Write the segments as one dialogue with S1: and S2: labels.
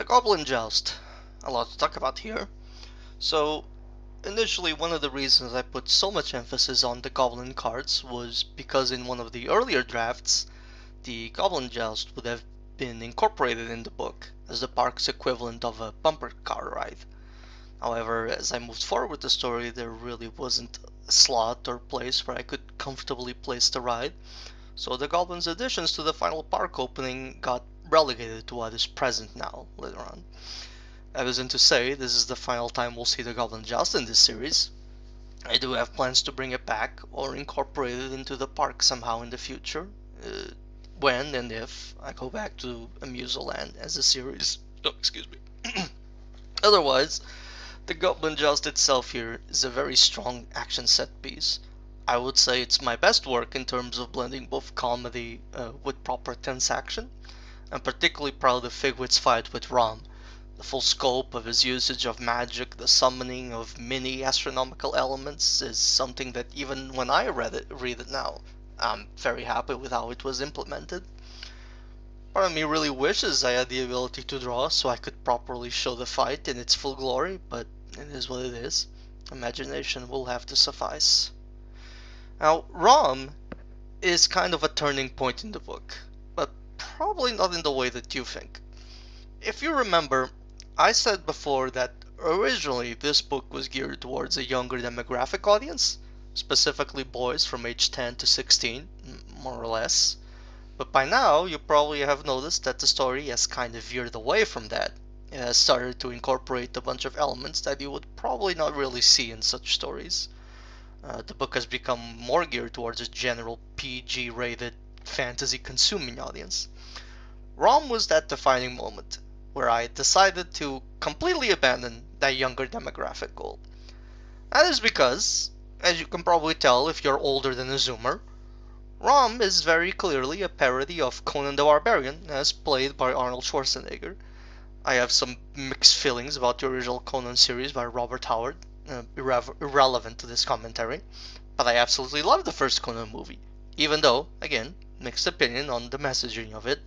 S1: The Goblin Joust. A lot to talk about here. So, initially, one of the reasons I put so much emphasis on the Goblin cards was because in one of the earlier drafts, the Goblin Joust would have been incorporated in the book as the park's equivalent of a bumper car ride. However, as I moved forward with the story, there really wasn't a slot or place where I could comfortably place the ride, so the Goblin's additions to the final park opening got relegated to what is present now, later on. That isn't to say this is the final time we'll see the Goblin Joust in this series. I do have plans to bring it back or incorporate it into the park somehow in the future, when and if I go back to Amusoland as a series. Oh, excuse me. Otherwise, the Goblin Joust itself here is a very strong action set piece. I would say it's my best work in terms of blending both comedy with proper tense action. I'm particularly proud of Figwit's fight with Rom. The full scope of his usage of magic, the summoning of many astronomical elements, is something that even when I read it now, I'm very happy with how it was implemented. Part of me really wishes I had the ability to draw so I could properly show the fight in its full glory, but it is what it is. Imagination will have to suffice. Now, Rom is kind of a turning point in the book, but probably not in the way that you think. If you remember, I said before that originally this book was geared towards a younger demographic audience, specifically boys from age 10 to 16, more or less. But by now, you probably have noticed that the story has kind of veered away from that. It has started to incorporate a bunch of elements that you would probably not really see in such stories. The book has become more geared towards a general PG rated fantasy consuming audience. Rom was that defining moment where I decided to completely abandon that younger demographic goal. That is because, as you can probably tell if you're older than a Zoomer, Rom is very clearly a parody of Conan the Barbarian as played by Arnold Schwarzenegger. I have some mixed feelings about the original Conan series by Robert Howard, irrelevant to this commentary, but I absolutely love the first Conan movie, even though, again, mixed opinion on the messaging of it.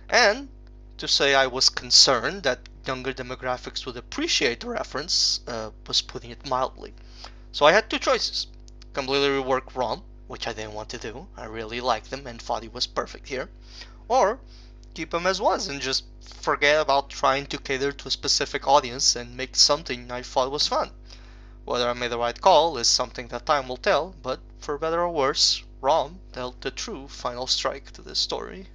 S1: And to say I was concerned that younger demographics would appreciate the reference was putting it mildly. So I had two choices. Completely rework Rom, which I didn't want to do. I really liked him and thought he was perfect here. Or keep him as was and just forget about trying to cater to a specific audience and make something I thought was fun. Whether I made the right call is something that time will tell, but for better or worse, Rom dealt the true final strike to this story.